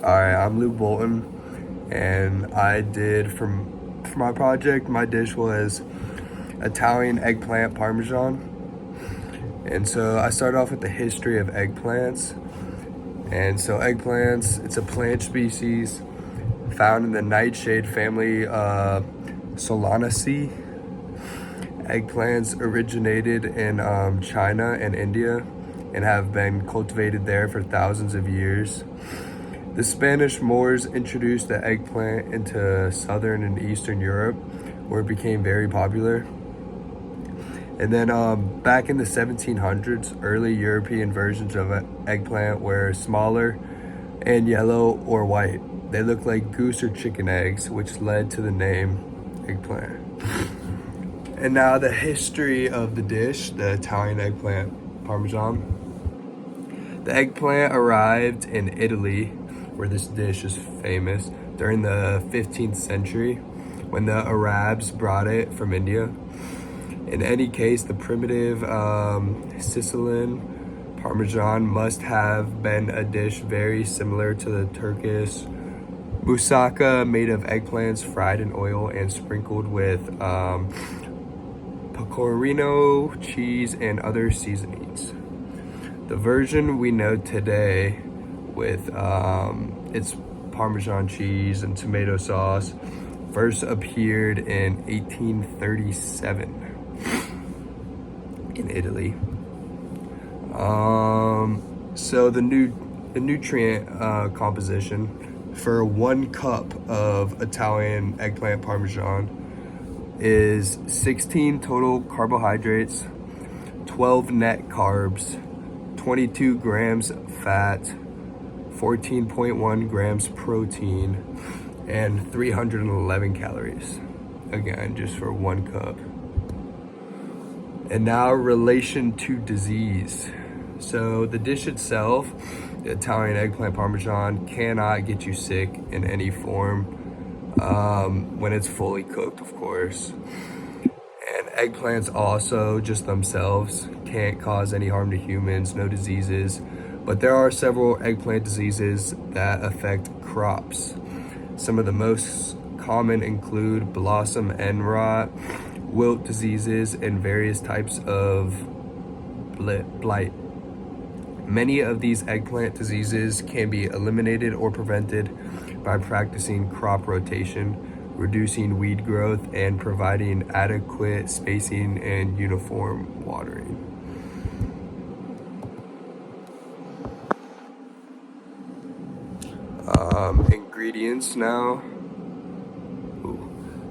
Alright, I'm Luke Bolton, and I did for my project, my dish was Italian eggplant parmesan. And so I started off with the history of eggplants. And so eggplants, it's a plant species found in the nightshade family Solanaceae. Eggplants originated in China and India and have been cultivated there for thousands of years. The Spanish Moors introduced the eggplant into southern and eastern Europe, where it became very popular. And then back in the 1700s, early European versions of eggplant were smaller and yellow or white. They looked like goose or chicken eggs, which led to the name eggplant. And now the history of the dish, the Italian eggplant parmesan. The eggplant arrived in Italy, where this dish is famous, during the 15th century when the Arabs brought it from India. In any case, the primitive Sicilian parmesan must have been a dish very similar to the Turkish moussaka, made of eggplants fried in oil and sprinkled with pecorino, cheese, and other seasonings. The version we know today with its Parmesan cheese and tomato sauce first appeared in 1837 in Italy. So the nutrient composition for 1 cup of Italian eggplant parmesan is 16 total carbohydrates, 12 net carbs, 22 grams fat, 14.1 grams protein, and 311 calories. Again, just for 1 cup. And now, relation to disease. So the dish itself, the Italian eggplant parmesan, cannot get you sick in any form when it's fully cooked, of course. And eggplants also, just themselves, can't cause any harm to humans, no diseases. But there are several eggplant diseases that affect crops. Some of the most common include blossom end rot, wilt diseases, and various types of blight. Many of these eggplant diseases can be eliminated or prevented by practicing crop rotation, reducing weed growth, and providing adequate spacing and uniform watering. Ingredients now.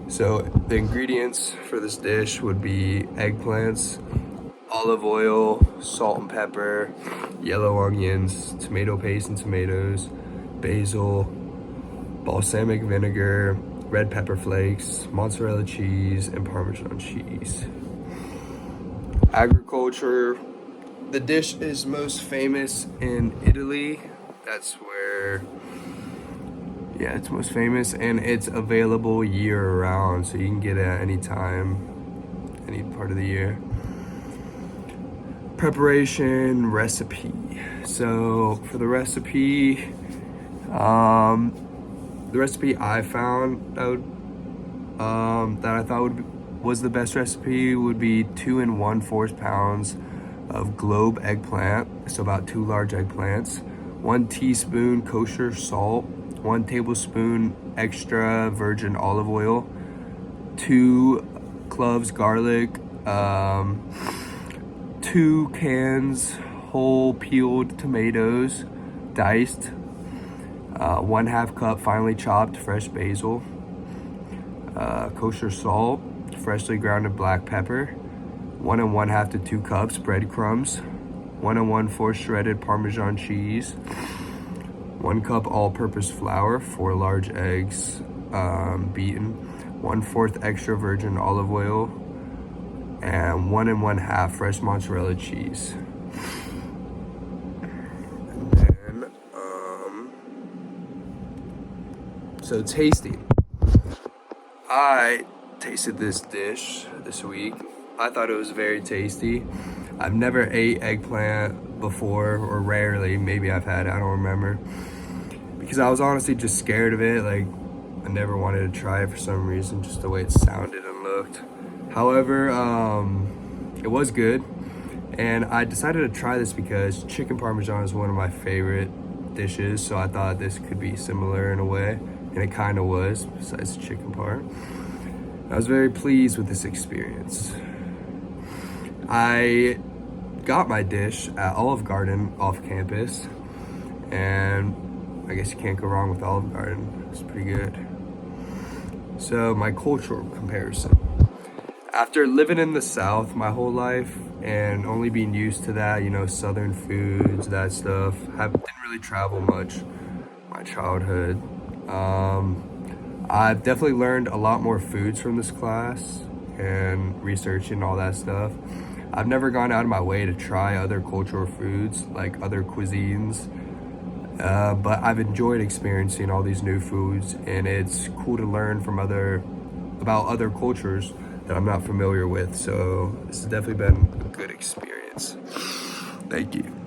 So the ingredients for this dish would be eggplants, olive oil, salt and pepper, yellow onions, tomato paste and tomatoes, basil, balsamic vinegar, red pepper flakes, mozzarella cheese, and Parmesan cheese. Agriculture. The dish is most famous in Italy. That's where, yeah, it's most famous, and it's available year-round, so you can get it at any time, any part of the year. Preparation recipe. So for the recipe I found that I thought was the best recipe would be 2 1/4 pounds of Globe eggplant, so about 2 large eggplants, 1 teaspoon kosher salt, 1 tablespoon extra virgin olive oil, 2 cloves garlic, 2 cans whole peeled tomatoes, diced, 1/2 cup finely chopped fresh basil, kosher salt, freshly grounded black pepper, 1 1/2 to 2 cups breadcrumbs, 1 1/4 shredded Parmesan cheese, 1 cup all-purpose flour, 4 large eggs beaten, 1/4 extra virgin olive oil, and 1 1/2 fresh mozzarella cheese. And then, so tasting. I tasted this dish this week. I thought it was very tasty. I've never ate eggplant before, or rarely. Maybe I've had it, I don't remember. because I was honestly just scared of it. Like, I never wanted to try it for some reason, just the way it sounded and looked. However, it was good, and I decided to try this because chicken parmesan is one of my favorite dishes, so I thought this could be similar in a way, and it kind of was, besides the chicken part. I was very pleased with this experience. I got my dish at Olive Garden off campus, and I guess you can't go wrong with Olive Garden. It's pretty good. So, my cultural comparison. After living in the South my whole life and only being used to that, you know, Southern foods, that stuff, didn't really travel much my childhood. I've definitely learned a lot more foods from this class and researching all that stuff. I've never gone out of my way to try other cultural foods, like other cuisines, but I've enjoyed experiencing all these new foods, and it's cool to learn from about other cultures that I'm not familiar with. So this has definitely been a good experience. Thank you.